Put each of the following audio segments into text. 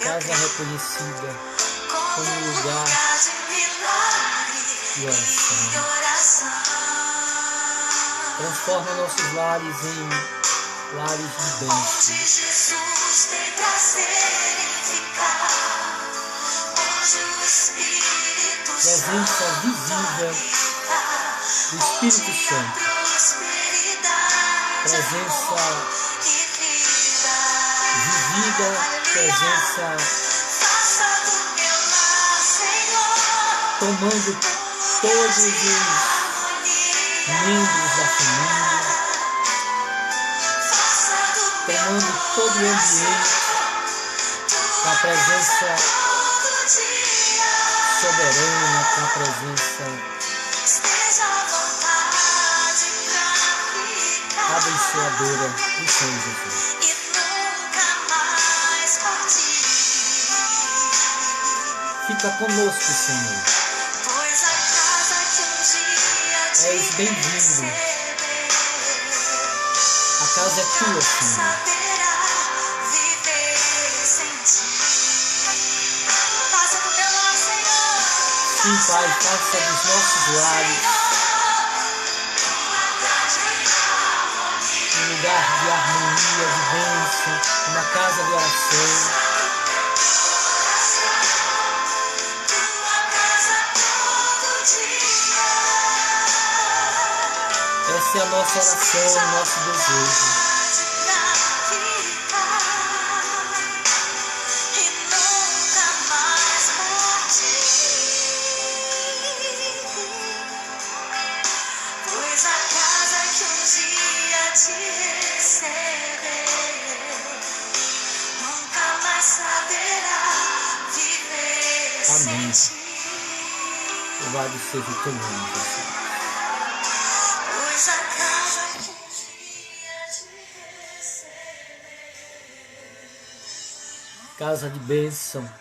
Casa reconhecida como lugar de oração. Transforma nossos lares em lares de bênção. Presença visível do Espírito Santo. Presença vivida, presença tomando todos os membros da família, tomando todo o ambiente com a presença soberana, com a presença abençoadora do Senhor Jesus. Fica conosco, Senhor. És bem-vindo. A casa é tua, Senhor. Sim, Pai, faça dos nossos lares um lugar de harmonia, de bênção, uma casa de oração. Essa é a nossa oração, o nosso desejo. Pois a casa que um dia te receber nunca mais saberá viver sem ti. louvado seja o teu nome, Jesus. Pois a casa que um dia te receber, Casa de bênção,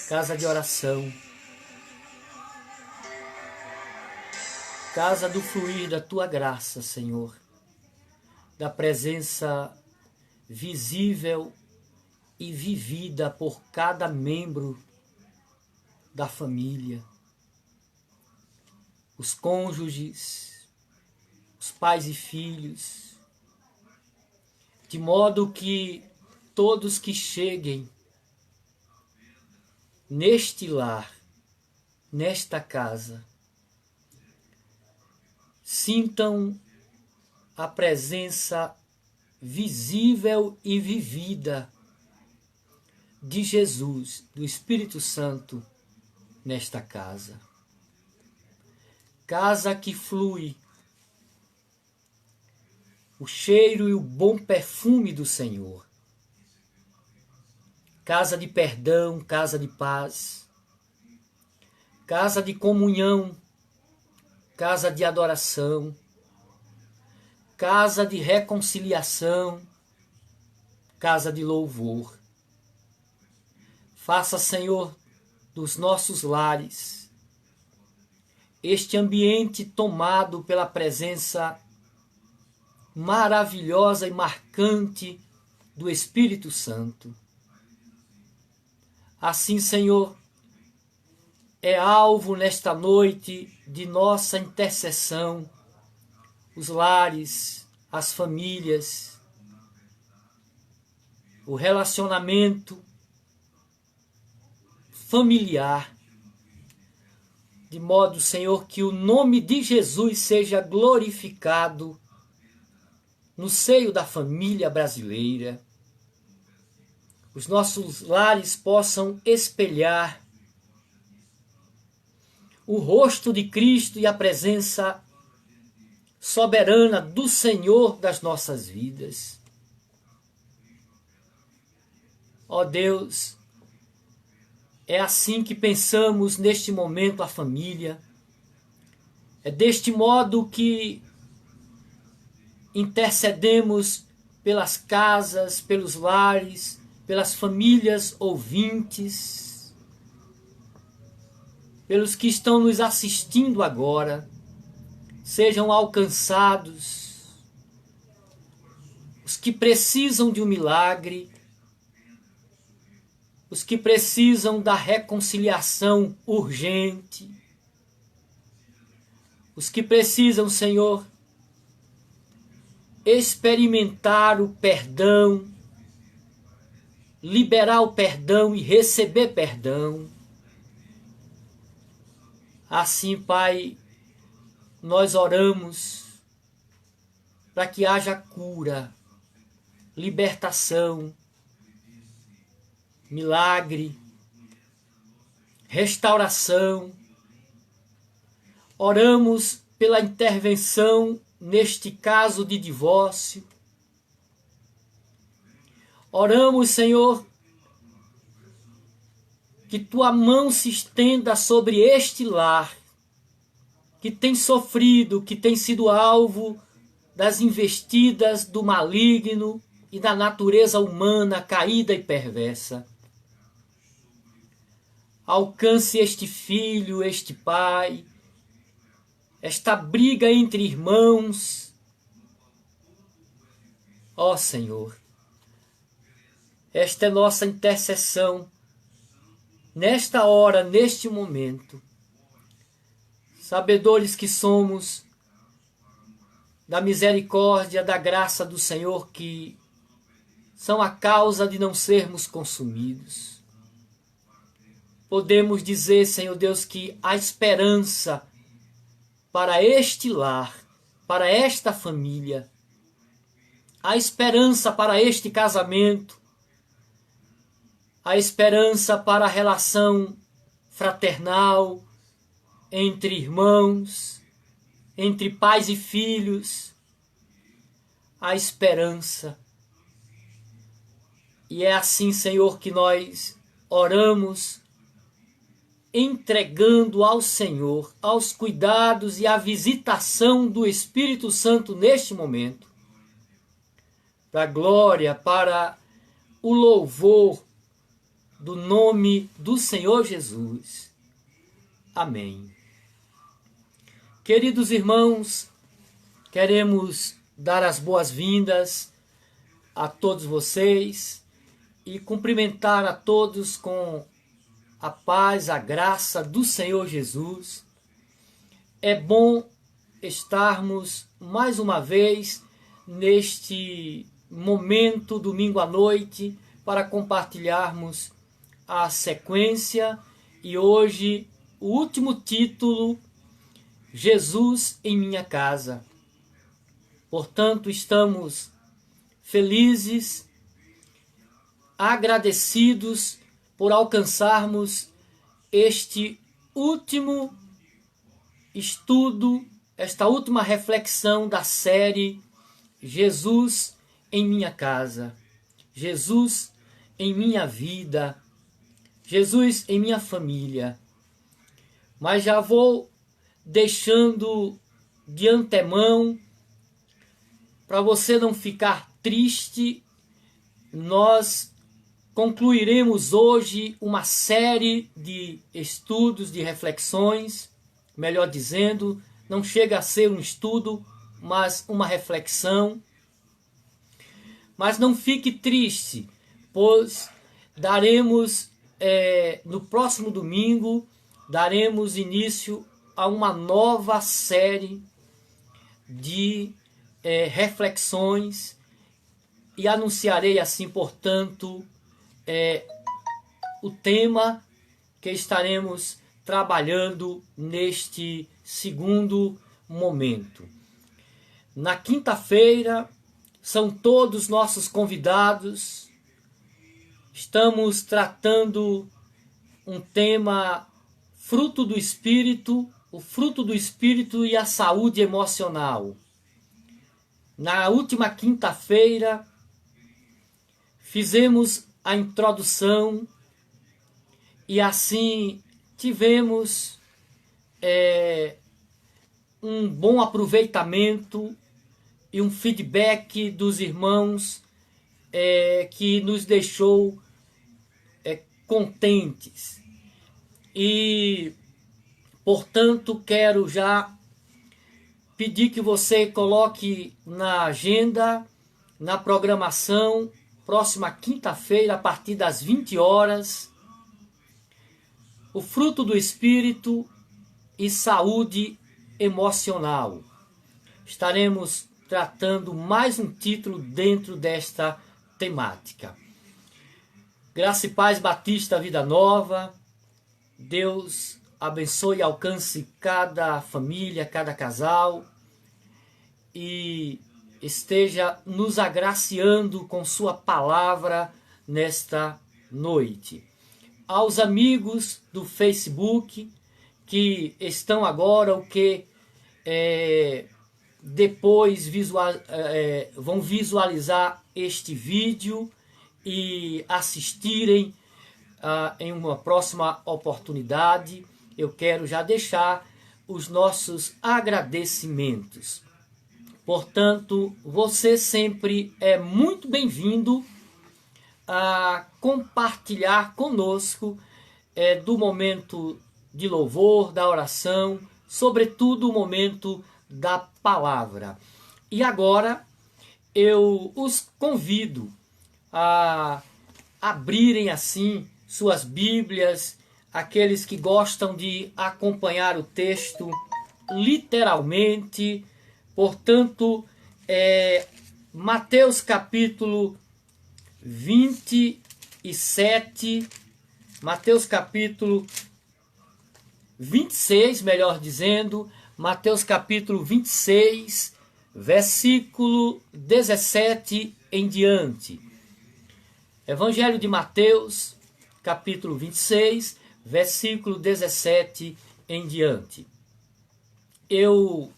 casa de oração, casa do fluir da tua graça, Senhor, da presença visível e vivida por cada membro da família, os cônjuges, os pais e filhos, de modo que todos que cheguem neste lar, nesta casa, sintam a presença visível e vivida de Jesus, do Espírito Santo, nesta casa. Casa que flui o cheiro e o bom perfume do Senhor. Casa de perdão, casa de paz, casa de comunhão, casa de adoração, casa de reconciliação, casa de louvor. Faça, Senhor, dos nossos lares este ambiente tomado pela presença maravilhosa e marcante do Espírito Santo. Assim, Senhor, é alvo nesta noite de nossa intercessão, os lares, as famílias, o relacionamento familiar, de modo, Senhor, que o nome de Jesus seja glorificado no seio da família brasileira. Os nossos lares possam espelhar o rosto de Cristo e a presença soberana do Senhor das nossas vidas. Ó Deus, é assim que pensamos neste momento a família. É deste modo que intercedemos pelas casas, pelos lares, pelas famílias ouvintes, pelos que estão nos assistindo agora, sejam alcançados, os que precisam de um milagre, os que precisam da reconciliação urgente, os que precisam, Senhor, experimentar o perdão, liberar o perdão e receber perdão. Assim, Pai, nós oramos para que haja cura, libertação, milagre, restauração. Oramos pela intervenção neste caso de divórcio. Oramos, Senhor, que tua mão se estenda sobre este lar, que tem sofrido, que tem sido alvo das investidas do maligno e da natureza humana caída e perversa. Alcance este filho, este pai, esta briga entre irmãos. Ó Senhor, esta é nossa intercessão nesta hora, neste momento. Sabedores que somos da misericórdia, da graça do Senhor, que são a causa de não sermos consumidos. Podemos dizer, Senhor Deus, que a esperança para este lar, para esta família, a esperança para este casamento, a esperança para a relação fraternal entre irmãos, entre pais e filhos, a esperança. E é assim, Senhor, que nós oramos entregando ao Senhor, aos cuidados e à visitação do Espírito Santo neste momento, para a glória, para o louvor do nome do Senhor Jesus. Amém. Queridos irmãos, queremos dar as boas-vindas a todos vocês e cumprimentar a todos com a paz, a graça do Senhor Jesus. É bom estarmos mais uma vez neste momento, domingo à noite, para compartilharmos a sequência e hoje o último título, Jesus em minha casa. Portanto, estamos felizes, agradecidos por alcançarmos este último estudo, esta última reflexão da série Jesus em minha casa, Jesus em minha vida, Jesus em minha família. Mas já vou deixando de antemão, para você não ficar triste, nós concluiremos hoje uma série de estudos, de reflexões, melhor dizendo, não chega a ser um estudo, mas uma reflexão. Mas não fique triste, pois daremos, no próximo domingo, daremos início a uma nova série de reflexões e anunciarei assim, portanto, o tema que estaremos trabalhando neste segundo momento. Na quinta-feira, são todos nossos convidados. Estamos tratando um tema fruto do Espírito, o fruto do Espírito e a saúde emocional. Na última quinta-feira, fizemos a introdução e assim tivemos um bom aproveitamento e um feedback dos irmãos que nos deixou contentes. E, portanto, quero já pedir que você coloque na agenda, na programação, próxima quinta-feira, a partir das 20 horas, o fruto do Espírito e saúde emocional. Estaremos tratando mais um título dentro desta temática. Graça e paz, Batista Vida Nova. Deus abençoe e alcance cada família, cada casal e esteja nos agraciando com sua palavra nesta noite. Aos amigos do Facebook que estão agora, o que depois vão visualizar este vídeo e assistirem em uma próxima oportunidade, eu quero já deixar os nossos agradecimentos. Portanto, você sempre é muito bem-vindo a compartilhar conosco do momento de louvor, da oração, sobretudo o momento da palavra. E agora eu os convido a abrirem assim suas Bíblias, aqueles que gostam de acompanhar o texto literalmente. Portanto, Mateus capítulo 27, Mateus capítulo 26, melhor dizendo, Mateus capítulo 26, versículo 17 em diante. Evangelho de Mateus, capítulo 26, versículo 17 em diante. Eu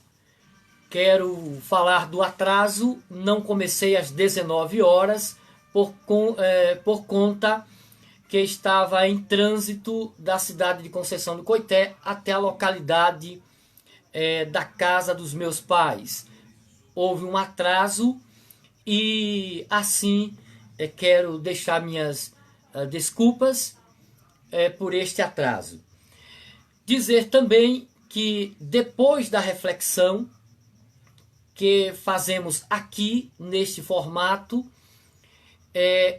quero falar do atraso, não comecei às 19 horas, por conta que estava em trânsito da cidade de Conceição do Coité até a localidade da casa dos meus pais. Houve um atraso e assim quero deixar minhas desculpas por este atraso. Dizer também que depois da reflexão que fazemos aqui neste formato,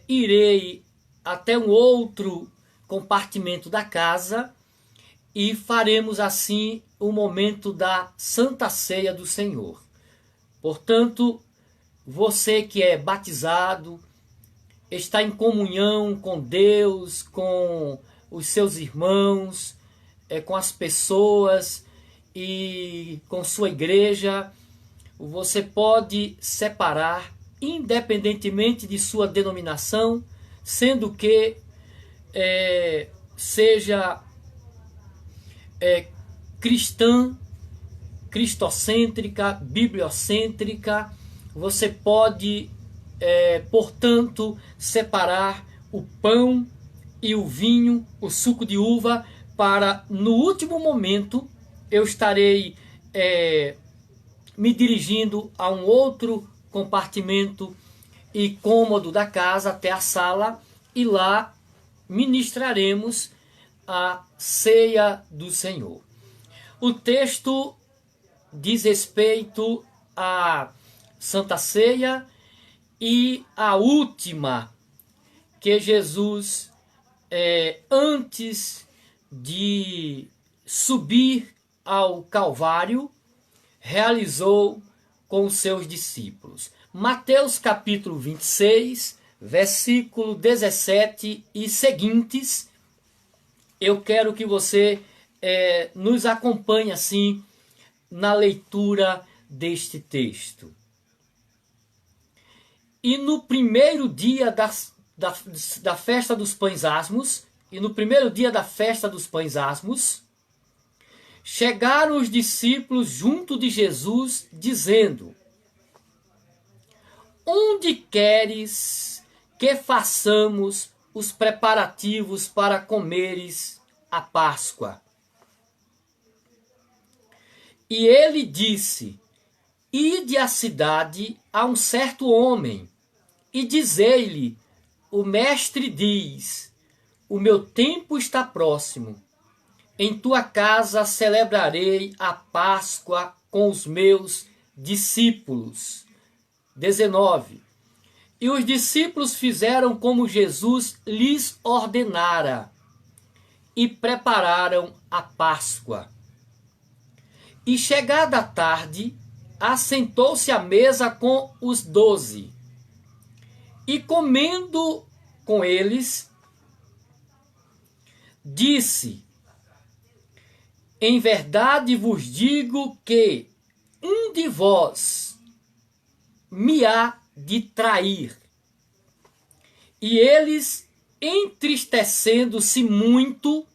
irei até um outro compartimento da casa e faremos assim o momento da Santa Ceia do Senhor. Portanto, você que é batizado, está em comunhão com Deus, com os seus irmãos, com as pessoas e com sua igreja, você pode separar, independentemente de sua denominação, sendo que seja cristã, cristocêntrica, bibliocêntrica, você pode, portanto, separar o pão e o vinho, o suco de uva, para no último momento eu estarei me dirigindo a um outro compartimento e cômodo da casa até a sala, e lá ministraremos a ceia do Senhor. O texto diz respeito à Santa Ceia e a última que Jesus, antes de subir ao Calvário, realizou com os seus discípulos. Mateus capítulo 26, versículo 17 e seguintes. Eu quero que você nos acompanhe assim na leitura deste texto. E no primeiro dia da festa dos pães asmos, chegaram os discípulos junto de Jesus, dizendo: onde queres que façamos os preparativos para comeres a Páscoa? E ele disse: ide à cidade a um certo homem, e dizei-lhe: o mestre diz, o meu tempo está próximo. Em tua casa celebrarei a Páscoa com os meus discípulos. 19. E os discípulos fizeram como Jesus lhes ordenara e prepararam a Páscoa. E chegada a tarde, assentou-se à mesa com os 12. E comendo com eles, disse: em verdade vos digo que um de vós me há de trair. E eles, entristecendo-se muito,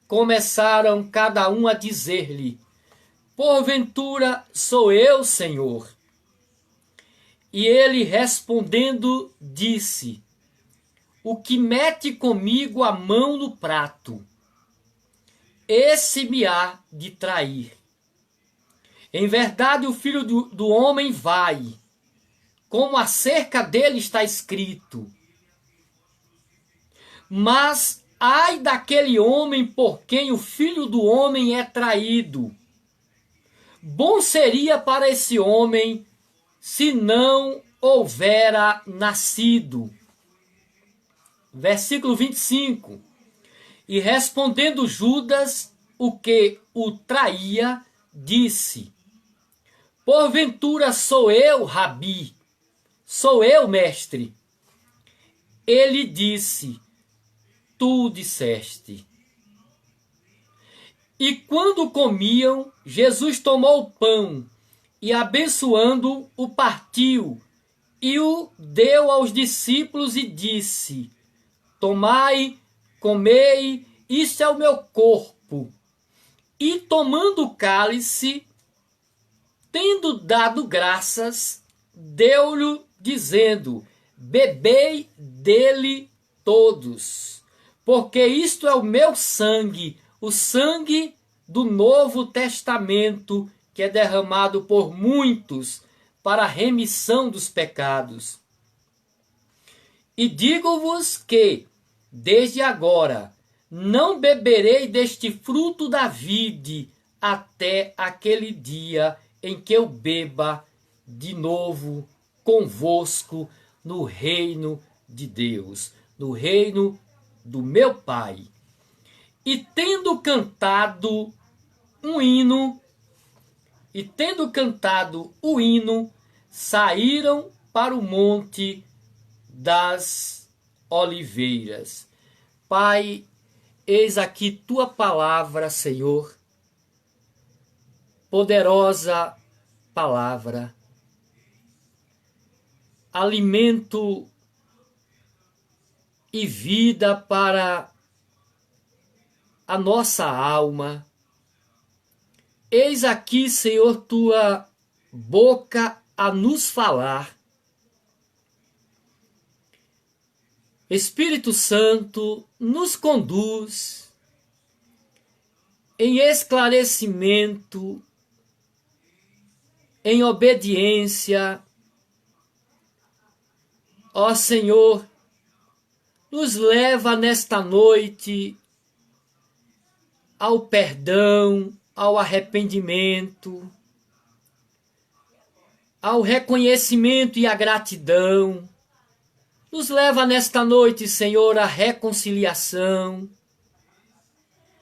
começaram cada um a dizer-lhe: porventura sou eu, Senhor? E ele respondendo disse: o que mete comigo a mão no prato, esse me há de trair. Em verdade o Filho do Homem vai, como acerca dele está escrito. Mas ai daquele homem por quem o Filho do Homem é traído. Bom seria para esse homem se não houvera nascido. Versículo 25. E respondendo Judas, o que o traía, disse: porventura sou eu, Rabi? Sou eu, mestre? Ele disse: tu disseste. E quando comiam, Jesus tomou o pão e, abençoando, o partiu e o deu aos discípulos e disse: tomai, comei, isto é o meu corpo. E tomando o cálice, tendo dado graças, deu-lhe, dizendo: bebei dele todos, porque isto é o meu sangue, o sangue do Novo Testamento, que é derramado por muitos para a remissão dos pecados. E digo-vos que, desde agora, não beberei deste fruto da vide até aquele dia em que eu beba de novo convosco no reino de Deus, no reino do meu Pai. E tendo cantado o hino, saíram para o monte das oliveiras. Pai, eis aqui tua palavra, Senhor, poderosa palavra, alimento e vida para a nossa alma. Eis aqui, Senhor, tua boca a nos falar. Espírito Santo, nos conduz em esclarecimento, em obediência. Ó Senhor, nos leva nesta noite ao perdão, ao arrependimento, ao reconhecimento e à gratidão. Nos leva nesta noite, Senhor, à reconciliação,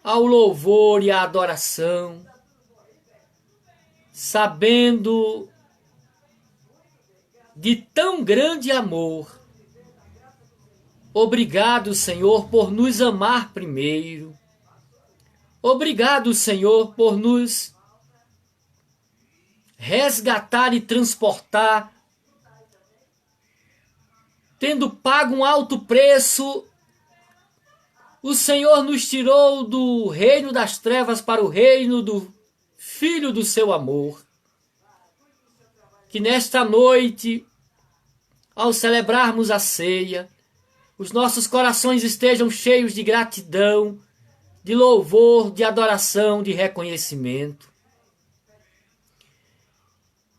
ao louvor e à adoração, sabendo de tão grande amor. Obrigado, Senhor, por nos amar primeiro. Obrigado, Senhor, por nos resgatar e transportar, tendo pago um alto preço. O Senhor nos tirou do reino das trevas para o reino do Filho do seu amor. Que nesta noite, ao celebrarmos a ceia, os nossos corações estejam cheios de gratidão, de louvor, de adoração, de reconhecimento.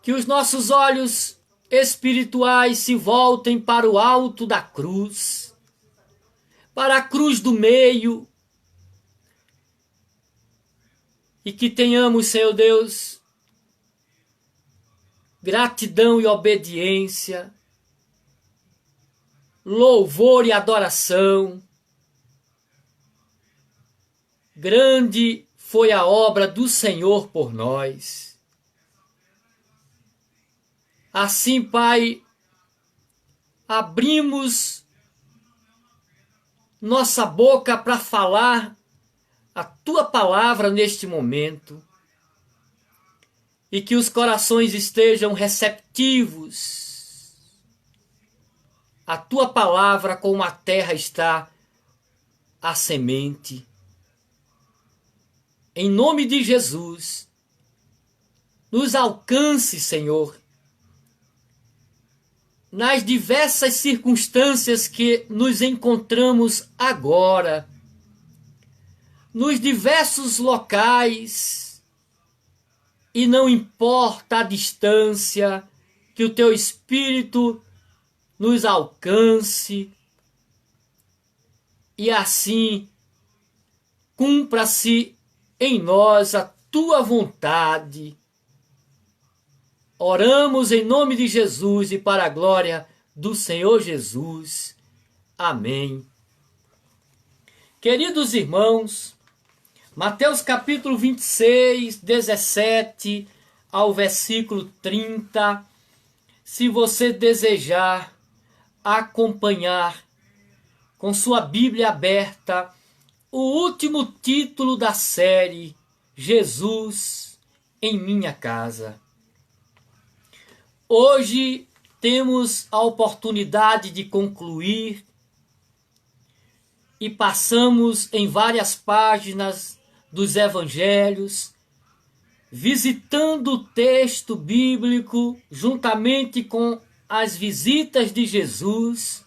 Que os nossos olhos espirituais se voltem para o alto da cruz, para a cruz do meio, e que tenhamos, Senhor Deus, gratidão e obediência, louvor e adoração. Grande foi a obra do Senhor por nós. Assim, Pai, abrimos nossa boca para falar a Tua palavra neste momento, e que os corações estejam receptivos à Tua palavra, como a terra está a semente. Em nome de Jesus, nos alcance, Senhor, nas diversas circunstâncias que nos encontramos agora, nos diversos locais, e não importa a distância, que o Teu Espírito nos alcance, e assim cumpra-se em nós a Tua vontade. Oramos em nome de Jesus e para a glória do Senhor Jesus. Amém. Queridos irmãos, Mateus capítulo 26, 17 ao versículo 30, se você desejar acompanhar com sua Bíblia aberta o último título da série, Jesus em minha casa. Hoje temos a oportunidade de concluir e passamos em várias páginas dos evangelhos, visitando o texto bíblico juntamente com as visitas de Jesus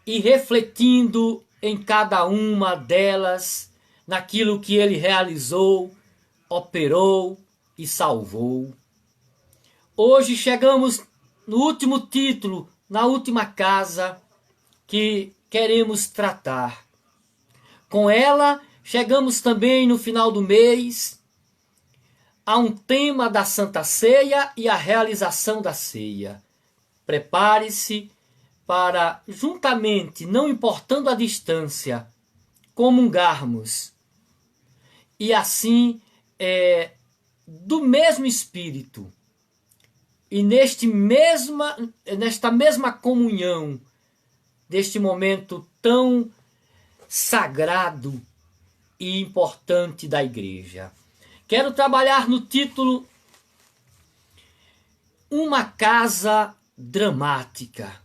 e refletindo em cada uma delas, naquilo que ele realizou, operou e salvou. Hoje chegamos no último título, na última casa que queremos tratar. Com ela, chegamos também no final do mês a um tema da Santa Ceia e a realização da ceia. Prepare-se para, juntamente, não importando a distância, comungarmos. E assim, do mesmo Espírito, e nesta mesma comunhão, deste momento tão sagrado e importante da igreja. Quero trabalhar no título Uma Casa Dramática.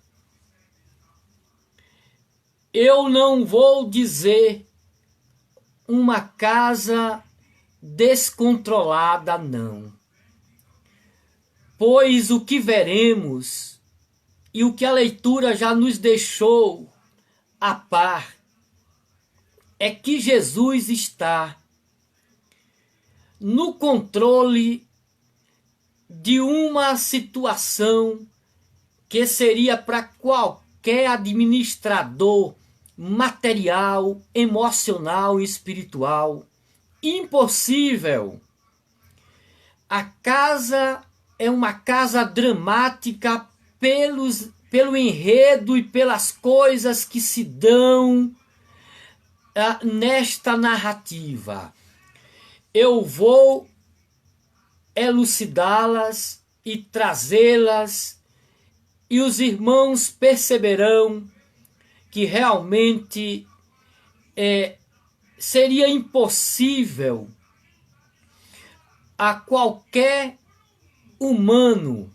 Eu não vou dizer uma casa descontrolada, não. Pois o que veremos e o que a leitura já nos deixou a par é que Jesus está no controle de uma situação que seria para qualquer administrador material, emocional e espiritual impossível. A casa é uma casa dramática pelo enredo e pelas coisas que se dão nesta narrativa. Eu vou elucidá-las e trazê-las, e os irmãos perceberão que realmente seria impossível a qualquer humano,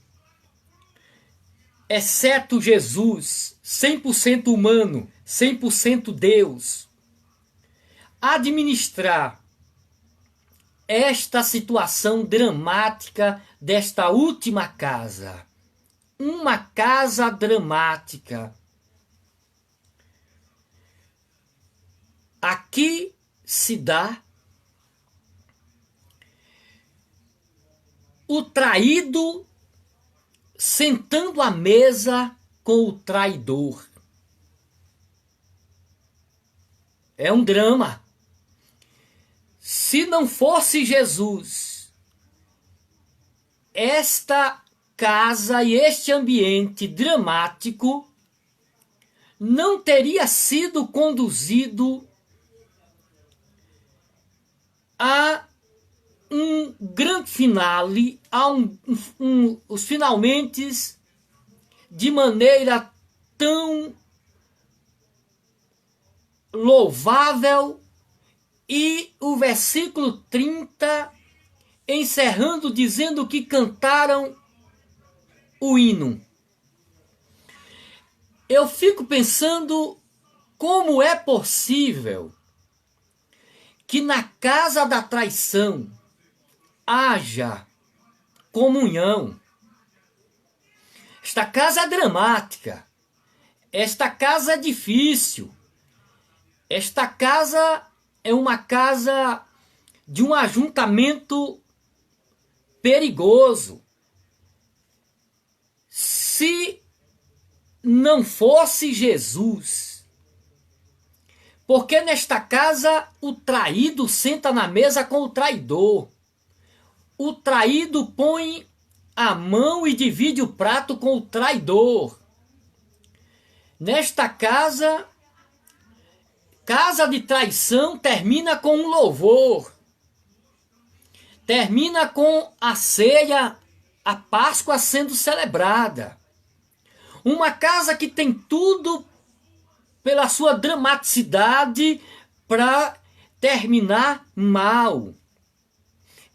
exceto Jesus, 100% humano, 100% Deus, administrar esta situação dramática desta última casa. Uma casa dramática. Aqui se dá o traído sentando à mesa com o traidor. É um drama. Se não fosse Jesus, esta casa e este ambiente dramático não teria sido conduzido a um grande finale, a os finalmente de maneira tão louvável, e o versículo 30 encerrando dizendo que cantaram o hino. Eu fico pensando como é possível que na casa da traição haja comunhão. Esta casa é dramática. Esta casa é difícil. Esta casa é uma casa de um ajuntamento perigoso. Se não fosse Jesus, porque nesta casa o traído senta na mesa com o traidor. O traído põe a mão e divide o prato com o traidor. Nesta casa de traição termina com um louvor. Termina com a ceia, a Páscoa sendo celebrada. Uma casa que tem tudo pela sua dramaticidade para terminar mal.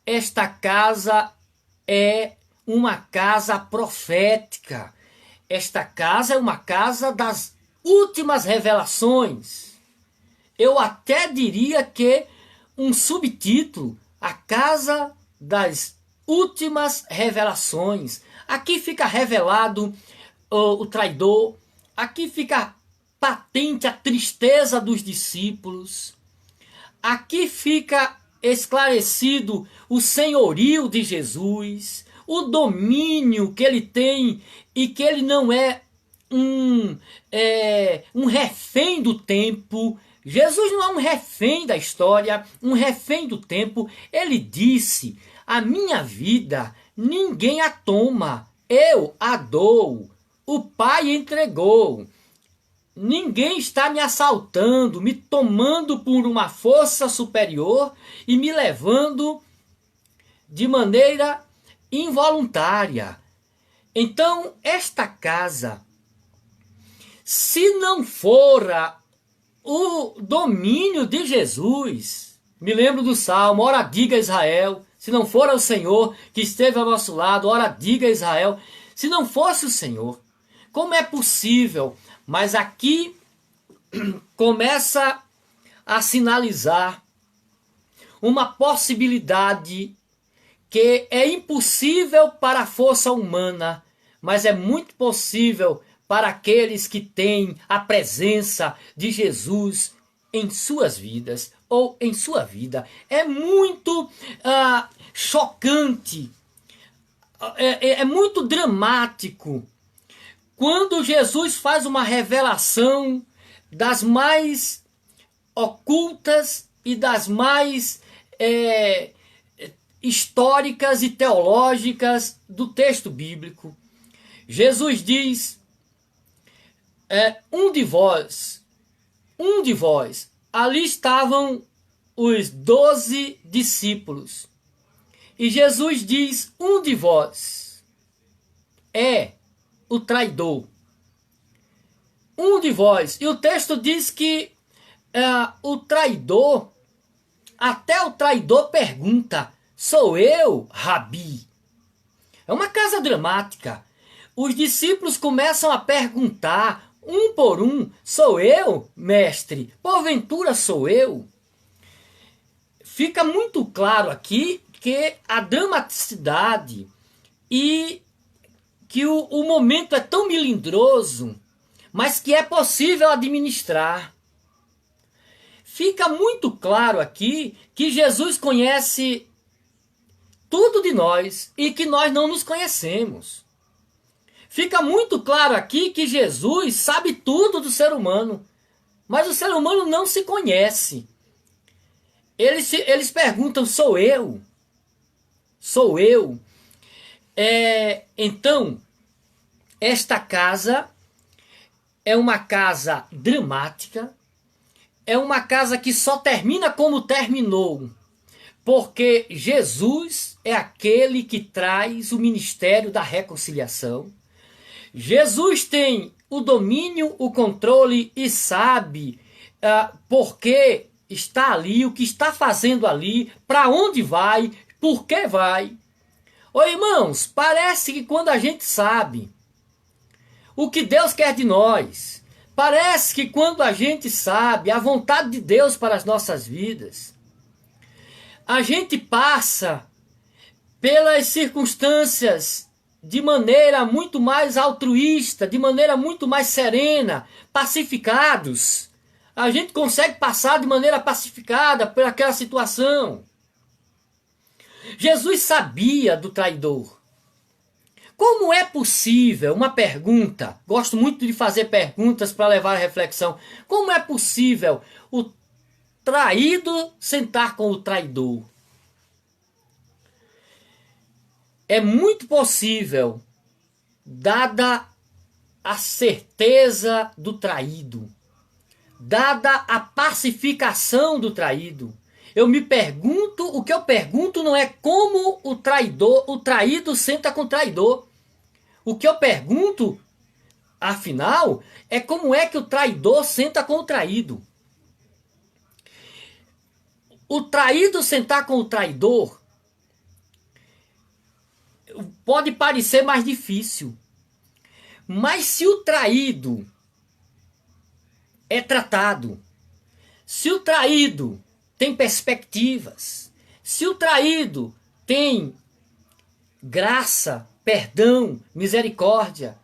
Esta casa é uma casa profética. Esta casa é uma casa das últimas revelações. Eu até diria que um subtítulo, a casa das últimas revelações. Aqui fica revelado o traidor, aqui fica patente a tristeza dos discípulos. Aqui fica esclarecido o senhorio de Jesus, o domínio que ele tem e que ele não é um refém do tempo. Jesus não é um refém da história, um refém do tempo. Ele disse: a minha vida ninguém a toma, eu a dou. O Pai entregou. Ninguém está me assaltando, me tomando por uma força superior e me levando de maneira involuntária. Então, esta casa, se não fora o domínio de Jesus, me lembro do Salmo, ora diga Israel, se não fora o Senhor que esteve ao nosso lado, ora diga Israel, se não fosse o Senhor, como é possível? Mas aqui começa a sinalizar uma possibilidade que é impossível para a força humana, mas é muito possível para aqueles que têm a presença de Jesus em suas vidas ou em sua vida. É muito chocante, é muito dramático quando Jesus faz uma revelação das mais ocultas e das mais históricas e teológicas do texto bíblico. Jesus diz: um de vós, ali estavam os 12 discípulos. E Jesus diz: um de vós é o traidor. Um de vós. E o texto diz que o traidor, até o traidor pergunta: sou eu, Rabi? É uma casa dramática. Os discípulos começam a perguntar, um por um: sou eu, mestre? Porventura sou eu? Fica muito claro aqui que a dramaticidade e que o momento é tão melindroso, mas que é possível administrar. Fica muito claro aqui que Jesus conhece tudo de nós e que nós não nos conhecemos. Fica muito claro aqui que Jesus sabe tudo do ser humano, mas o ser humano não se conhece. Eles perguntam: sou eu? Sou eu? Então, esta casa é uma casa dramática, é uma casa que só termina como terminou, porque Jesus é aquele que traz o ministério da reconciliação. Jesus tem o domínio, o controle e sabe por que está ali, o que está fazendo ali, para onde vai, por que vai. Ô irmãos, parece que quando a gente sabe o que Deus quer de nós, parece que quando a gente sabe a vontade de Deus para as nossas vidas, a gente passa pelas circunstâncias de maneira muito mais altruísta, de maneira muito mais serena, pacificados. A gente consegue passar de maneira pacificada por aquela situação. Jesus sabia do traidor. Como é possível, uma pergunta, gosto muito de fazer perguntas para levar a reflexão, como é possível o traído sentar com o traidor? É muito possível, dada a certeza do traído, dada a pacificação do traído. Eu me pergunto, o que eu pergunto não é como o traído senta com o traidor. O que eu pergunto, afinal, é como é que o traidor senta com o traído. O traído sentar com o traidor pode parecer mais difícil. Mas se o traído é tratado, se o traído tem perspectivas, se o traído tem graça, perdão, misericórdia,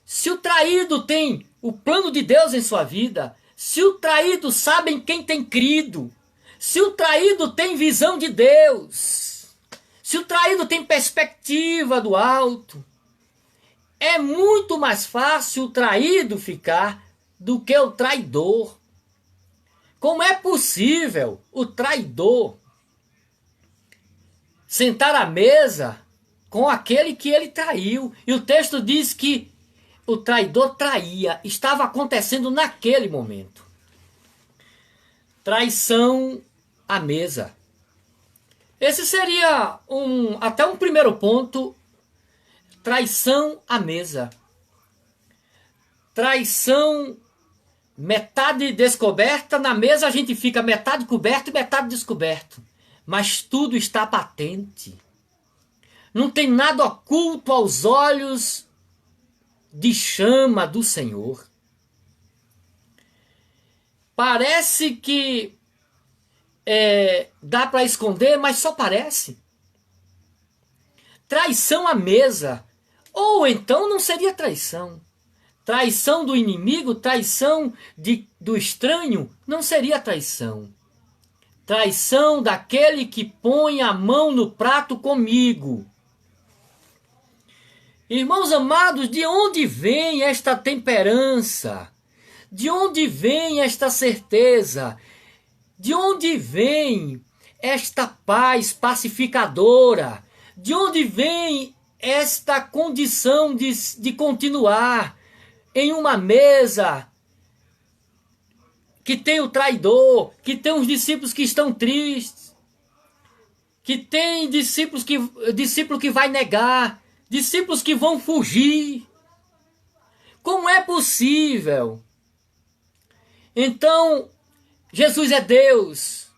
se o traído tem o plano de Deus em sua vida, se o traído sabe em quem tem crido, se o traído tem visão de Deus, se o traído tem perspectiva do alto, é muito mais fácil o traído ficar do que o traidor. Como é possível o traidor sentar à mesa com aquele que ele traiu? E o texto diz que o traidor traía, estava acontecendo naquele momento. Traição à mesa. Esse seria até um primeiro ponto. Traição à mesa. Traição, metade descoberta. Na mesa a gente fica metade coberto e metade descoberto. Mas tudo está patente. Não tem nada oculto aos olhos de chama do Senhor. Parece que dá para esconder, mas só parece. Traição à mesa. Ou então não seria traição. Traição do inimigo, traição do estranho, não seria traição. Traição daquele que põe a mão no prato comigo. Irmãos amados, de onde vem esta temperança? De onde vem esta certeza? De onde vem esta paz pacificadora? De onde vem esta condição de continuar em uma mesa que tem o traidor, que tem os discípulos que estão tristes, que tem discípulo que vai negar, discípulos que vão fugir? Como é possível? Então, Jesus é Deus.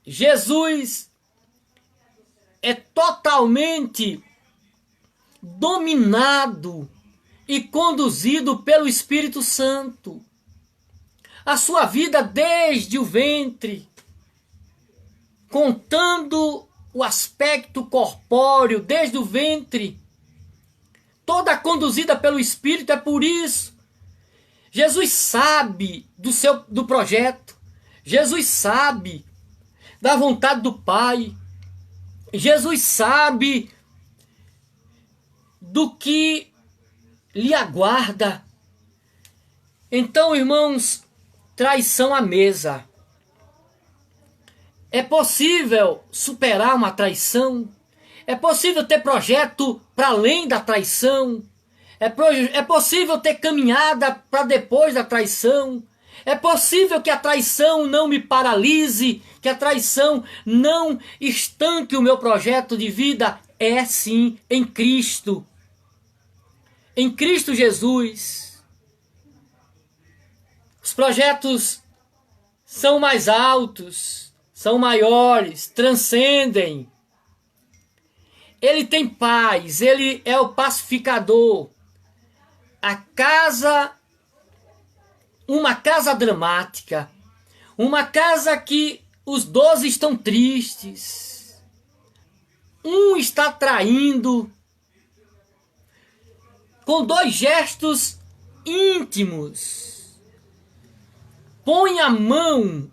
Jesus é totalmente dominado e conduzido pelo Espírito Santo. A sua vida desde o ventre, contando o aspecto corpóreo desde o ventre, toda conduzida pelo Espírito. É por isso Jesus sabe do projeto. Jesus sabe da vontade do Pai. Jesus sabe do que lhe aguarda. Então, irmãos, traição à mesa. É possível superar uma traição? É possível ter projeto para além da traição? É possível ter caminhada para depois da traição? É possível que a traição não me paralise, que a traição não estanque o meu projeto de vida? É sim, em Cristo. Em Cristo Jesus. Os projetos são mais altos, são maiores, transcendem. Ele tem paz, ele é o pacificador. Uma casa dramática, uma casa que os 12 estão tristes, um está traindo, com 2 gestos íntimos, põe a mão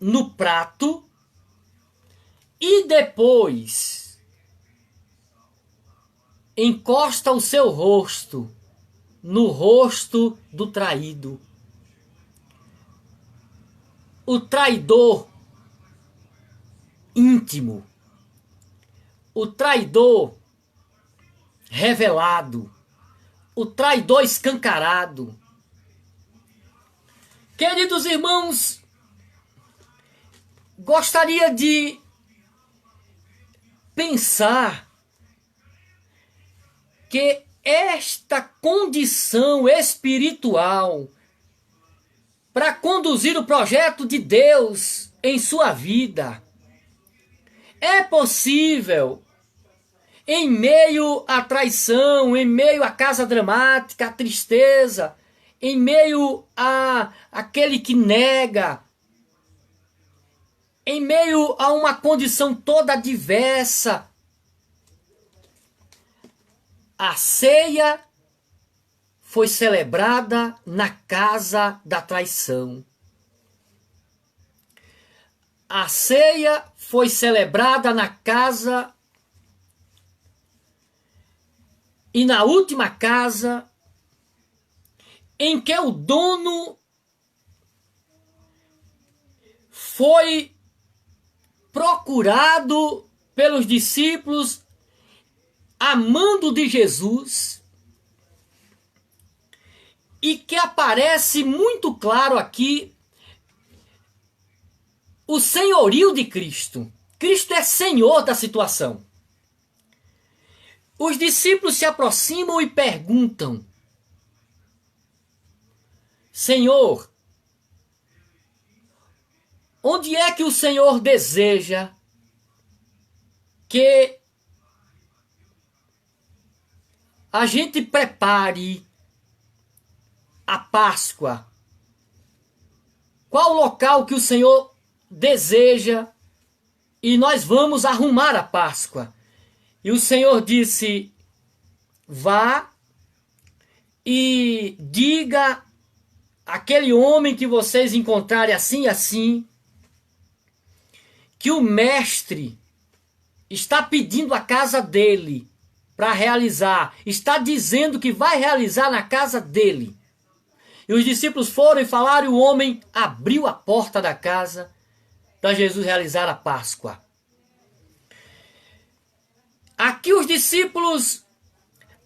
no prato e depois encosta o seu rosto no rosto do traído. O traidor íntimo, o traidor revelado, o traidor escancarado. Queridos irmãos, gostaria de pensar que esta condição espiritual para conduzir o projeto de Deus em sua vida é possível em meio à traição, em meio à casa dramática, à tristeza, em meio a aquele que nega, em meio a uma condição toda diversa. A ceia foi celebrada na casa da traição. A ceia foi celebrada na casa e na última casa em que o dono foi procurado pelos discípulos amando de Jesus, e que aparece muito claro aqui o senhorio de Cristo. Cristo é senhor da situação. Os discípulos se aproximam e perguntam: Senhor, onde é que o Senhor deseja que a gente prepare a Páscoa? Qual o local que o Senhor deseja e nós vamos arrumar a Páscoa? E o Senhor disse: vá e diga àquele homem que vocês encontrarem assim e assim, que o mestre está pedindo a casa dele para realizar, está dizendo que vai realizar na casa dele. E os discípulos foram e falaram, e o homem abriu a porta da casa para Jesus realizar a Páscoa. Aqui os discípulos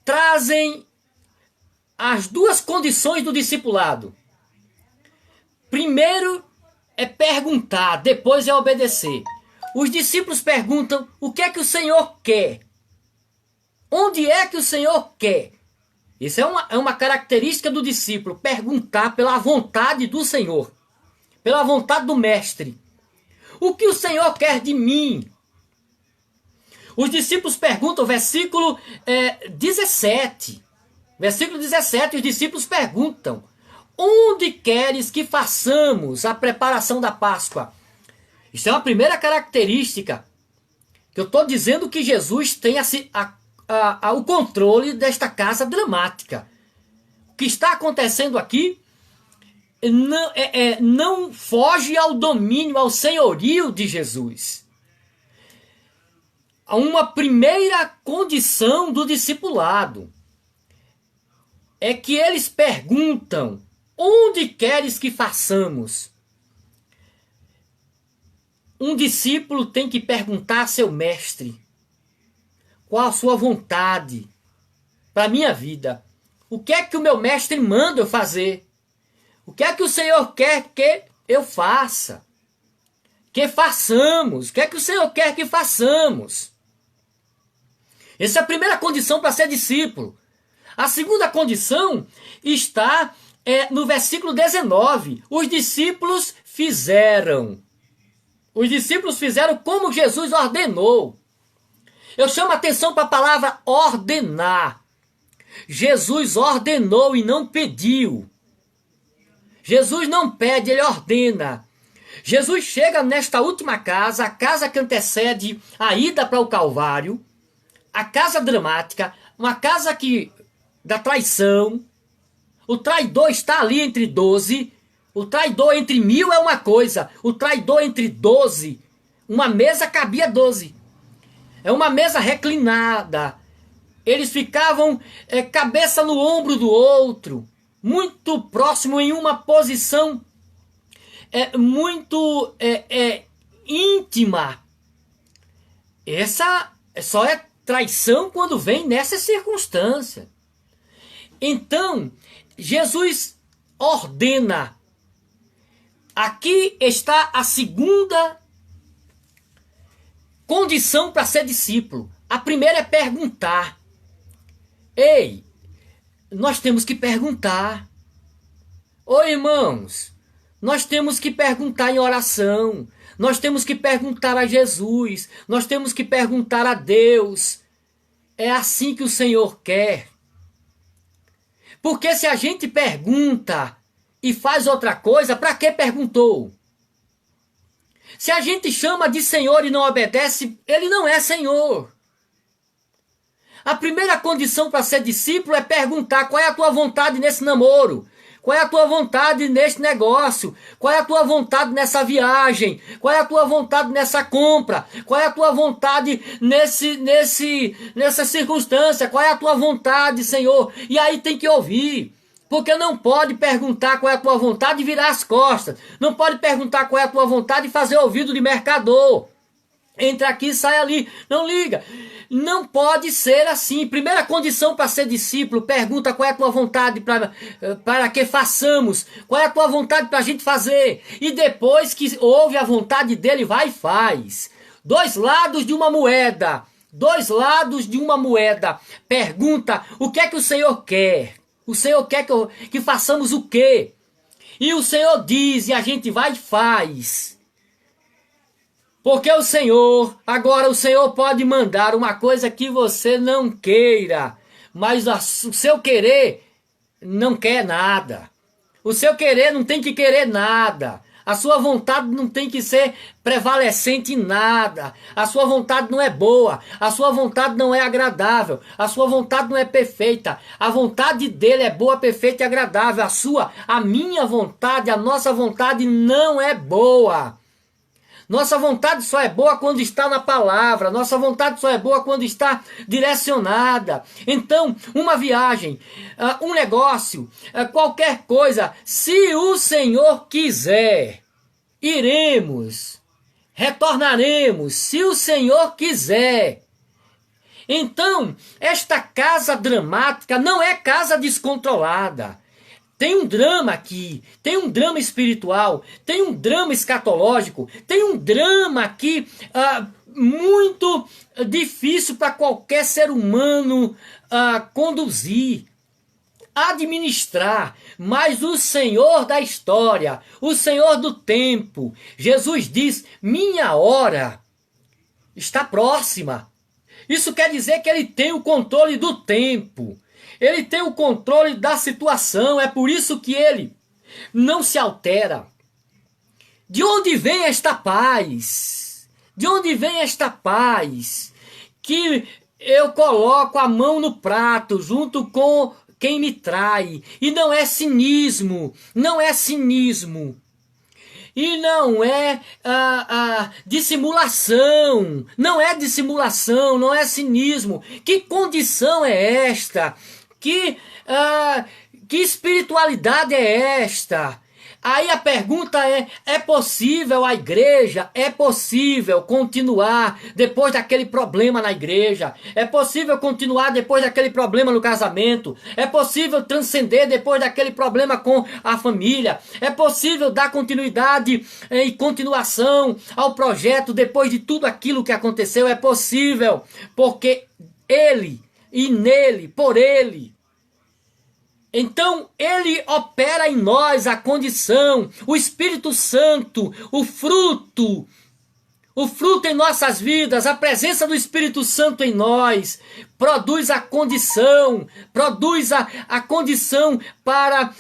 trazem as duas condições do discipulado. Primeiro é perguntar, depois é obedecer. Os discípulos perguntam: o que é que o Senhor quer? Onde é que o Senhor quer? Isso é uma característica do discípulo, perguntar pela vontade do Senhor, pela vontade do Mestre. O que o Senhor quer de mim? Os discípulos perguntam, versículo 17. Versículo 17, os discípulos perguntam: onde queres que façamos a preparação da Páscoa? Isso é uma primeira característica, que eu estou dizendo que Jesus tem o controle desta casa dramática. O que está acontecendo aqui não foge ao domínio, ao senhorio de Jesus. Uma primeira condição do discipulado é que eles perguntam: onde queres que façamos? Um discípulo tem que perguntar a seu mestre: qual a sua vontade para a minha vida? O que é que o meu mestre manda eu fazer? O que é que o Senhor quer que eu faça? Que façamos? O que é que o Senhor quer que façamos? Essa é a primeira condição para ser discípulo. A segunda condição está no versículo 19. Os discípulos fizeram. Os discípulos fizeram como Jesus ordenou. Eu chamo a atenção para a palavra ordenar. Jesus ordenou e não pediu. Jesus não pede, ele ordena. Jesus chega nesta última casa, a casa que antecede a ida para o Calvário, a casa dramática, uma casa da traição. O traidor está ali entre 12. O traidor entre 1000 é uma coisa. O traidor entre 12, uma mesa cabia 12. É uma mesa reclinada. Eles ficavam cabeça no ombro do outro, muito próximo, em uma posição muito íntima. Essa só é traição quando vem nessa circunstância. Então, Jesus ordena. Aqui está a segunda condição para ser discípulo. A primeira é perguntar. Ei, nós temos que perguntar. Ô irmãos, nós temos que perguntar em oração. Nós temos que perguntar a Jesus. Nós temos que perguntar a Deus. É assim que o Senhor quer. Porque se a gente pergunta e faz outra coisa, para que perguntou? Se a gente chama de Senhor e não obedece, ele não é Senhor. A primeira condição para ser discípulo é perguntar qual é a tua vontade nesse namoro. Qual é a tua vontade neste negócio? Qual é a tua vontade nessa viagem? Qual é a tua vontade nessa compra? Qual é a tua vontade nessa circunstância? Qual é a tua vontade, Senhor? E aí tem que ouvir. Porque não pode perguntar qual é a tua vontade e virar as costas. Não pode perguntar qual é a tua vontade e fazer ouvido de mercador. Entra aqui e sai ali. Não liga. Não pode ser assim. Primeira condição para ser discípulo, pergunta qual é a tua vontade para que façamos. Qual é a tua vontade para a gente fazer. E depois que ouve a vontade dele, vai e faz. Dois lados de uma moeda. Dois lados de uma moeda. Pergunta o que é que o Senhor quer. O Senhor quer que façamos o quê? E o Senhor diz e a gente vai e faz. Porque agora o Senhor pode mandar uma coisa que você não queira, mas o seu querer não quer nada. O seu querer não tem que querer nada. A sua vontade não tem que ser prevalecente em nada. A sua vontade não é boa. A sua vontade não é agradável. A sua vontade não é perfeita. A vontade dele é boa, perfeita e agradável. A minha vontade, a nossa vontade não é boa. Nossa vontade só é boa quando está na palavra. Nossa vontade só é boa quando está direcionada. Então, uma viagem, um negócio, qualquer coisa, se o Senhor quiser, iremos, retornaremos, se o Senhor quiser. Então, esta casa dramática não é casa descontrolada. Tem um drama aqui, tem um drama espiritual, tem um drama escatológico, tem um drama aqui muito difícil para qualquer ser humano conduzir, administrar. Mas o Senhor da história, o Senhor do tempo, Jesus diz, minha hora está próxima. Isso quer dizer que ele tem o controle do tempo. Ele tem o controle da situação, é por isso que ele não se altera. De onde vem esta paz? De onde vem esta paz? Que eu coloco a mão no prato junto com quem me trai. E não é cinismo, não é cinismo. E não é dissimulação, não é dissimulação, não é cinismo. Que condição é esta? Que espiritualidade é esta? Aí a pergunta é possível a igreja? É possível continuar depois daquele problema na igreja? É possível continuar depois daquele problema no casamento? É possível transcender depois daquele problema com a família? É possível dar continuidade e continuação ao projeto depois de tudo aquilo que aconteceu? É possível, porque ele e nele, por ele. Então, ele opera em nós a condição, o Espírito Santo, o fruto em nossas vidas, a presença do Espírito Santo em nós, produz a condição para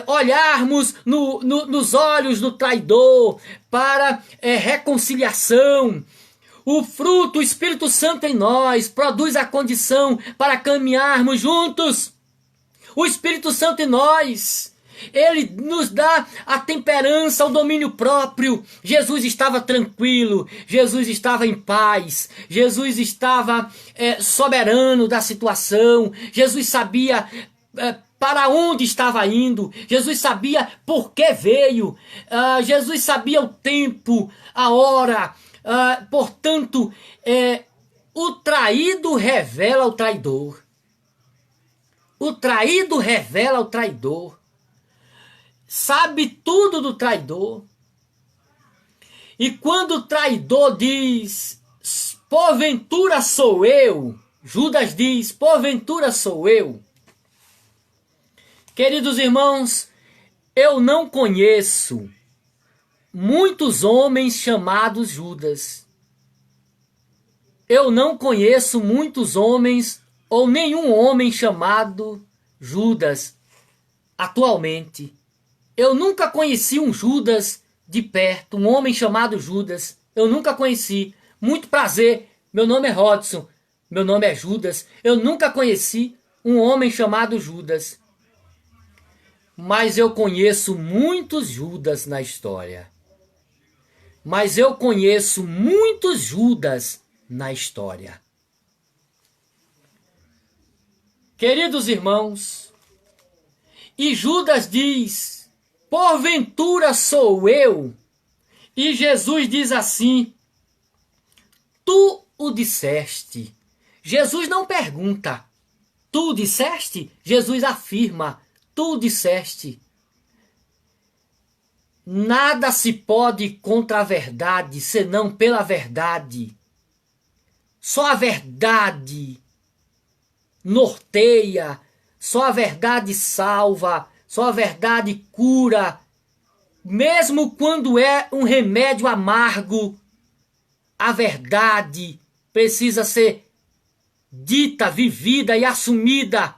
olharmos nos olhos do traidor, para reconciliação. O fruto, o Espírito Santo em nós, produz a condição para caminharmos juntos. O Espírito Santo em nós, ele nos dá a temperança, o domínio próprio. Jesus estava tranquilo, Jesus estava em paz, Jesus estava soberano da situação, Jesus sabia para onde estava indo, Jesus sabia por que veio, Jesus sabia o tempo, a hora. Portanto, o traído revela o traidor. O traído revela o traidor. Sabe tudo do traidor. E quando o traidor diz, porventura sou eu, Judas diz, porventura sou eu. Queridos irmãos, eu não conheço muitos homens chamados Judas. Eu não conheço muitos homens ou nenhum homem chamado Judas atualmente. Eu nunca conheci um Judas de perto, um homem chamado Judas. Eu nunca conheci. Muito prazer, meu nome é Rodson. meu nome é Judas. Eu nunca conheci um homem chamado Judas. Mas eu conheço muitos Judas na história. Mas eu conheço muitos Judas na história. Queridos irmãos, e Judas diz, porventura sou eu? E Jesus diz assim, tu o disseste. Jesus não pergunta, tu disseste? Jesus afirma, tu disseste. Nada se pode contra a verdade, senão pela verdade. Só a verdade norteia, só a verdade salva, só a verdade cura. Mesmo quando é um remédio amargo, a verdade precisa ser dita, vivida e assumida.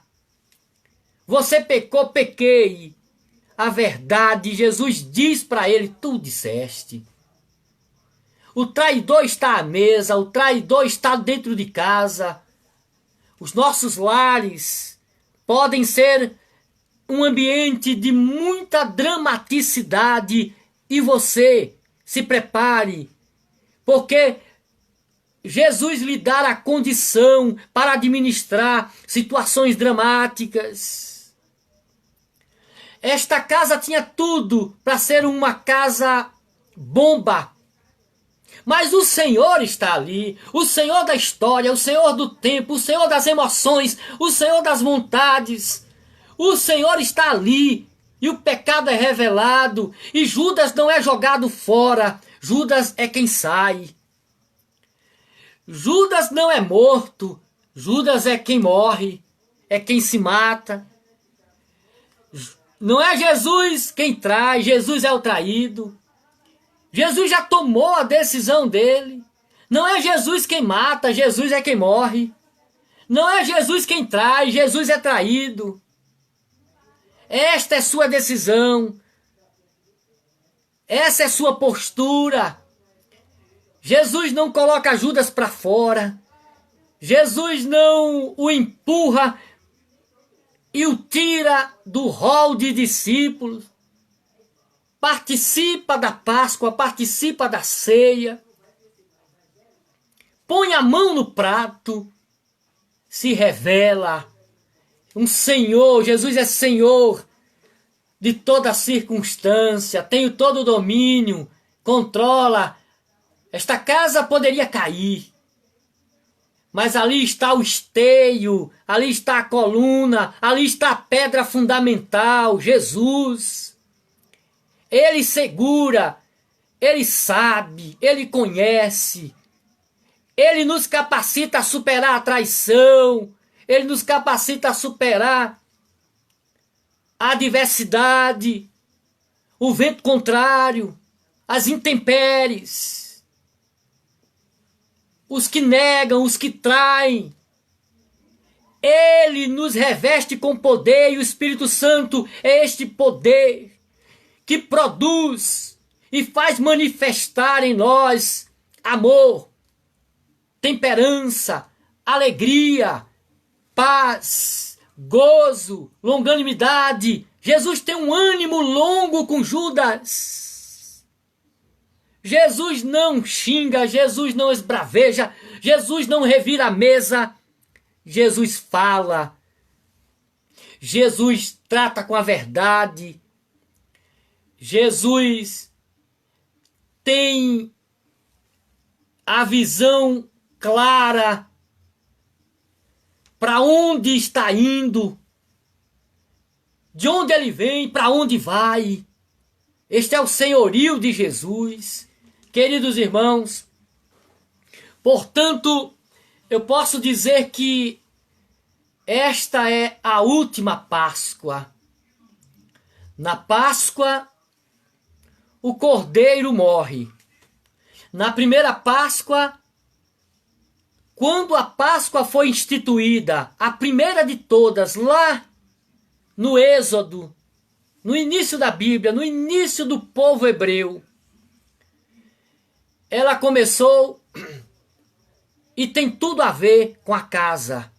Você pecou, pequei. A verdade, Jesus diz para ele, tu disseste. O traidor está à mesa, o traidor está dentro de casa. Os nossos lares podem ser um ambiente de muita dramaticidade e você se prepare, porque Jesus lhe dará a condição para administrar situações dramáticas. Esta casa tinha tudo para ser uma casa bomba. Mas o Senhor está ali, o Senhor da história, o Senhor do tempo, o Senhor das emoções, o Senhor das vontades. O Senhor está ali e o pecado é revelado e Judas não é jogado fora, Judas é quem sai. Judas não é morto, Judas é quem morre, é quem se mata. Não é Jesus quem trai, Jesus é o traído. Jesus já tomou a decisão dele. Não é Jesus quem mata, Jesus é quem morre. Não é Jesus quem trai, Jesus é traído. Esta é sua decisão. Essa é sua postura. Jesus não coloca Judas para fora. Jesus não o empurra e o tira do rol de discípulos. Participa da Páscoa, participa da ceia. Põe a mão no prato, se revela. Um Senhor, Jesus é Senhor de toda circunstância, tem todo o domínio, controla. Esta casa poderia cair, mas ali está o esteio, ali está a coluna, ali está a pedra fundamental, Jesus. Ele segura, Ele sabe, Ele conhece. Ele nos capacita a superar a traição, Ele nos capacita a superar a adversidade, o vento contrário, as intempéries, os que negam, os que traem. Ele nos reveste com poder e o Espírito Santo é este poder que produz e faz manifestar em nós amor, temperança, alegria, paz, gozo, longanimidade. Jesus tem um ânimo longo com Judas. Jesus não xinga, Jesus não esbraveja, Jesus não revira a mesa. Jesus fala. Jesus trata com a verdade. Jesus tem a visão clara para onde está indo, de onde ele vem, para onde vai. Este é o senhorio de Jesus. Queridos irmãos, portanto, eu posso dizer que esta é a última Páscoa. Na Páscoa, o Cordeiro morre. Na primeira Páscoa, quando a Páscoa foi instituída, a primeira de todas, lá no Êxodo, no início da Bíblia, no início do povo hebreu, ela começou e tem tudo a ver com a casa.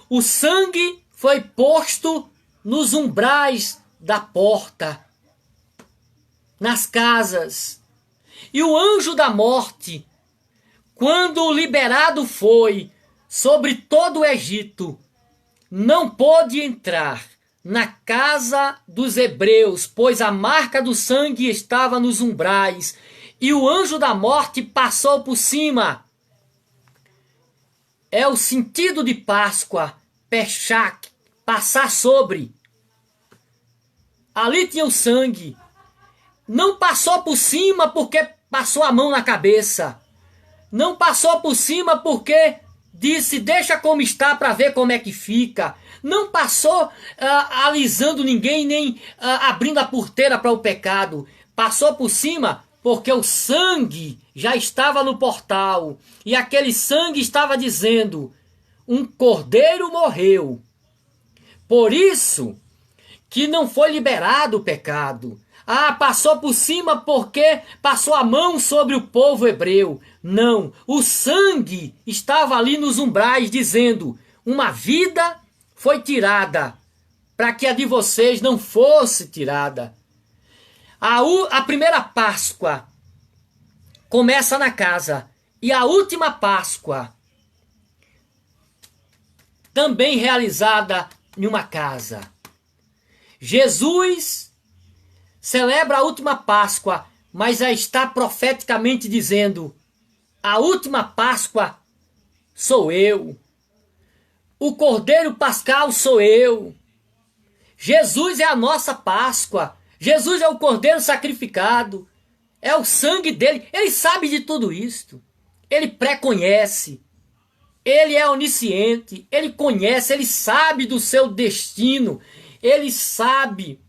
O sangue foi posto nos umbrais da porta, nas casas. E o anjo da morte, quando liberado foi sobre todo o Egito, não pôde entrar na casa dos hebreus, pois a marca do sangue estava nos umbrais, e o anjo da morte passou por cima. É o sentido de Páscoa, Peshach, passar sobre. Ali tinha o sangue. Não passou por cima porque passou a mão na cabeça. Não passou por cima porque disse, deixa como está para ver como é que fica. Não passou alisando ninguém, nem abrindo a porteira para o pecado. Passou por cima porque o sangue já estava no portal. E aquele sangue estava dizendo, um cordeiro morreu. Por isso que não foi liberado o pecado. Passou por cima porque passou a mão sobre o povo hebreu. Não, o sangue estava ali nos umbrais dizendo, uma vida foi tirada para que a de vocês não fosse tirada. A primeira Páscoa começa na casa e a última Páscoa também realizada em uma casa. Jesus celebra a última Páscoa, mas já está profeticamente dizendo, a última Páscoa sou eu. O Cordeiro Pascal sou eu. Jesus é a nossa Páscoa. Jesus é o Cordeiro sacrificado. É o sangue dele. Ele sabe de tudo isto. Ele preconhece. Ele é onisciente. Ele conhece. Ele sabe do seu destino. Ele sabe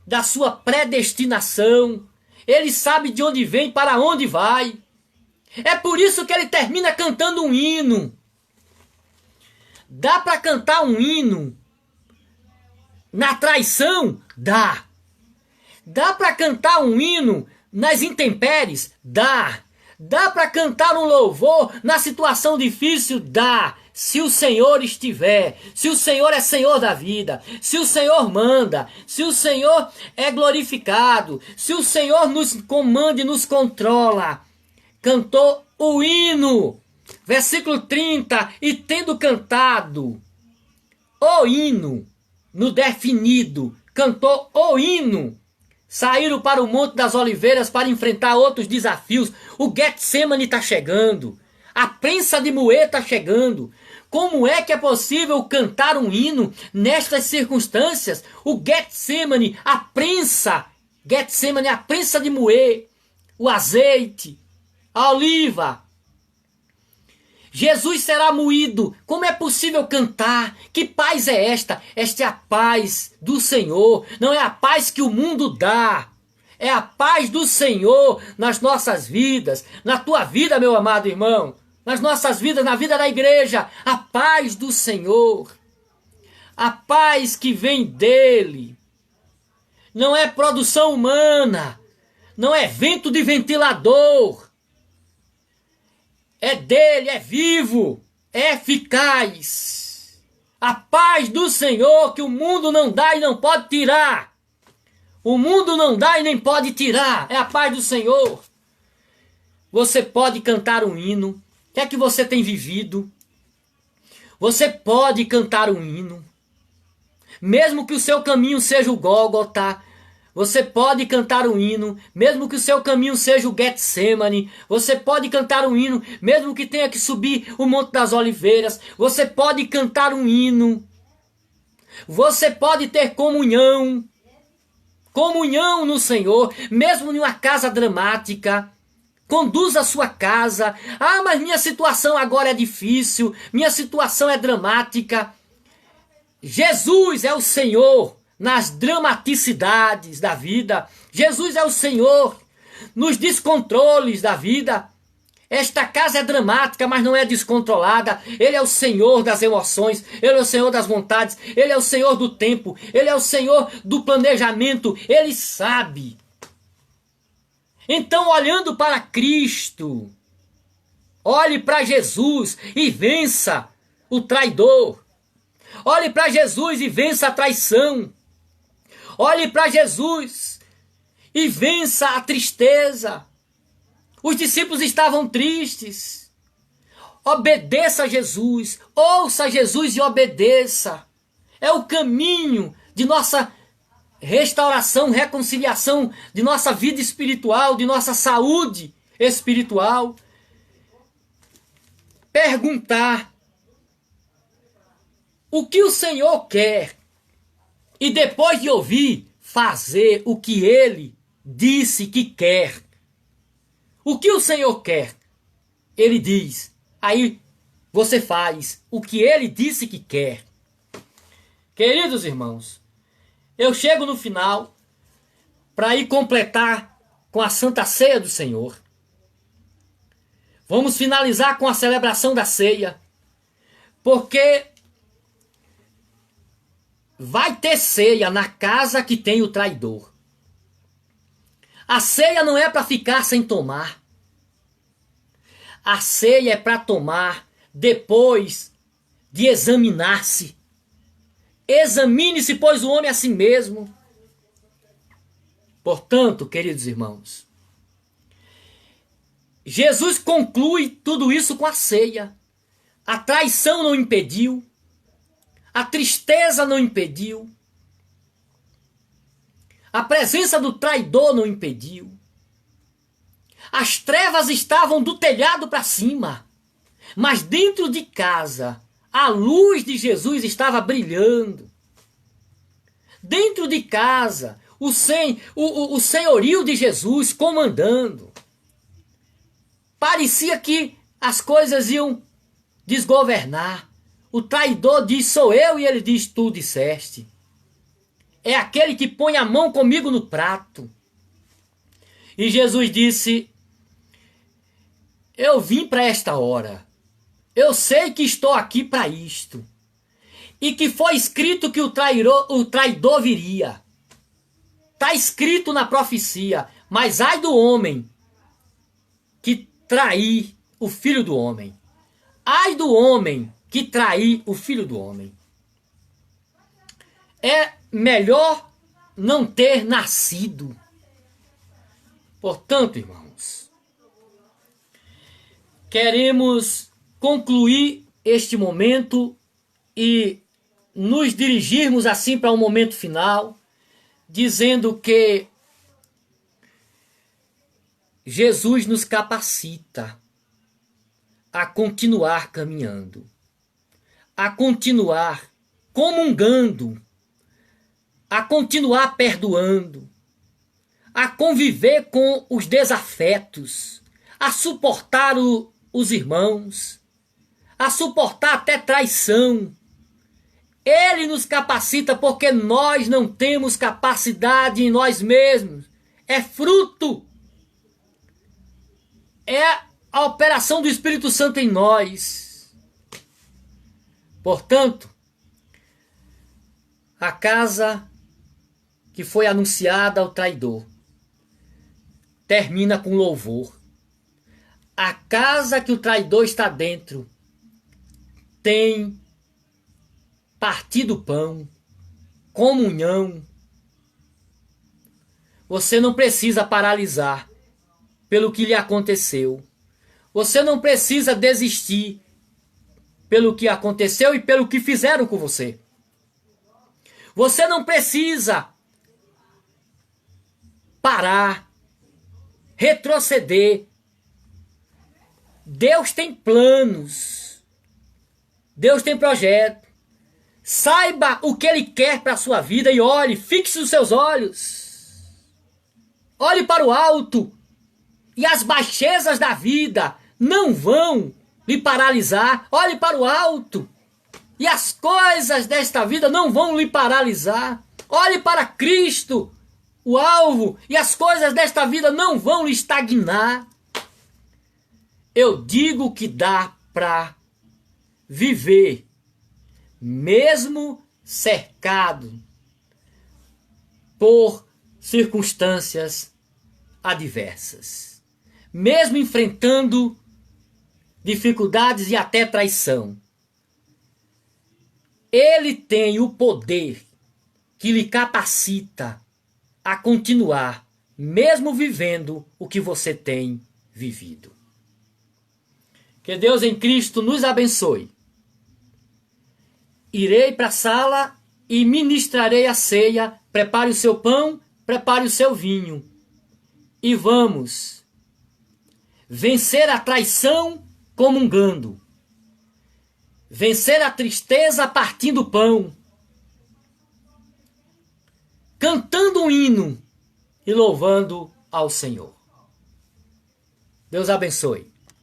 da sua predestinação. Ele sabe de onde vem, para onde vai. É por isso que ele termina cantando um hino. Dá para cantar um hino na traição? Dá. Dá para cantar um hino nas intempéries? Dá. Dá para cantar um louvor na situação difícil? Dá. Se o Senhor estiver, se o Senhor é Senhor da vida, se o Senhor manda, se o Senhor é glorificado, se o Senhor nos comanda e nos controla. Cantou o hino. Versículo 30, e tendo cantado o hino, no definido, cantou o hino, saíram para o Monte das Oliveiras para enfrentar outros desafios. O Getsemane está chegando, a prensa de Moê está chegando. Como é que é possível cantar um hino nestas circunstâncias? O Getsemane, a prensa, Getsemane, a prensa de Moê, o azeite, a oliva. Jesus será moído. Como é possível cantar? Que paz é esta? Esta é a paz do Senhor. Não é a paz que o mundo dá. É a paz do Senhor nas nossas vidas. Na tua vida, meu amado irmão. Nas nossas vidas, na vida da igreja. A paz do Senhor. A paz que vem dele. Não é produção humana. Não é vento de ventilador. É dele, é vivo, é eficaz. A paz do Senhor que o mundo não dá e não pode tirar. O mundo não dá e nem pode tirar. É a paz do Senhor. Você pode cantar um hino. O que é que você tem vivido? Você pode cantar um hino. Mesmo que o seu caminho seja o Gólgota, você pode cantar um hino, mesmo que o seu caminho seja o Getsemane. Você pode cantar um hino, mesmo que tenha que subir o Monte das Oliveiras. Você pode cantar um hino. Você pode ter comunhão. Comunhão no Senhor, mesmo em uma casa dramática. Conduza a sua casa. Mas minha situação agora é difícil. Minha situação é dramática. Jesus é o Senhor nas dramaticidades da vida. Jesus é o Senhor nos descontroles da vida. Esta casa é dramática, mas não é descontrolada. Ele é o Senhor das emoções. Ele é o Senhor das vontades. Ele é o Senhor do tempo. Ele é o Senhor do planejamento. Ele sabe. Então, olhando para Cristo, Olhe para Jesus e vença o traidor. Olhe para Jesus e vença a traição. Olhe para Jesus e vença a tristeza. Os discípulos estavam tristes. Obedeça a Jesus, ouça Jesus e obedeça. É o caminho de nossa restauração, reconciliação, de nossa vida espiritual, de nossa saúde espiritual. Perguntar o que o Senhor quer e depois de ouvir, fazer o que Ele disse que quer. O que o Senhor quer? Ele diz. Aí você faz o que Ele disse que quer. Queridos irmãos, eu chego no final para ir completar com a Santa Ceia do Senhor. Vamos finalizar com a celebração da ceia, porque vai ter ceia na casa que tem o traidor. A ceia não é para ficar sem tomar. A ceia é para tomar depois de examinar-se. Examine-se, pois, o homem a si mesmo. Portanto, queridos irmãos, Jesus conclui tudo isso com a ceia. A traição não impediu. A tristeza não impediu. A presença do traidor não impediu. As trevas estavam do telhado para cima. Mas dentro de casa, a luz de Jesus estava brilhando. Dentro de casa, o senhorio de Jesus comandando. Parecia que as coisas iam desgovernar. O traidor diz, sou eu, e ele diz, tu disseste. É aquele que põe a mão comigo no prato. E Jesus disse, eu vim para esta hora. Eu sei que estou aqui para isto. E que foi escrito que o traidor viria. Está escrito na profecia. Mas ai do homem que trair o filho do homem. Ai do homem que trair o filho do homem. É melhor não ter nascido. Portanto, irmãos, queremos concluir este momento e nos dirigirmos assim para um momento final, dizendo que Jesus nos capacita a continuar caminhando, a continuar comungando, a continuar perdoando, a conviver com os desafetos, a suportar os irmãos, a suportar até traição. Ele nos capacita porque nós não temos capacidade em nós mesmos. É fruto. É a operação do Espírito Santo em nós. Portanto, a casa que foi anunciada ao traidor termina com louvor. A casa que o traidor está dentro tem partir do pão, comunhão. Você não precisa paralisar pelo que lhe aconteceu. Você não precisa desistir pelo que aconteceu e pelo que fizeram com você. Você não precisa parar, retroceder. Deus tem planos. Deus tem projeto. Saiba o que Ele quer para a sua vida e olhe, fixe os seus olhos. Olhe para o alto. E as baixezas da vida não vão lhe paralisar. Olhe para o alto. E as coisas desta vida não vão lhe paralisar. Olhe para Cristo, o alvo. E as coisas desta vida não vão lhe estagnar. Eu digo que dá para viver mesmo cercado por circunstâncias adversas, mesmo enfrentando dificuldades e até traição. Ele tem o poder que lhe capacita a continuar, mesmo vivendo o que você tem vivido. Que Deus em Cristo nos abençoe. Irei para a sala e ministrarei a ceia. Prepare o seu pão, prepare o seu vinho. E vamos vencer a traição comungando. Vencer a tristeza partindo o pão. Cantando um hino e louvando ao Senhor. Deus abençoe.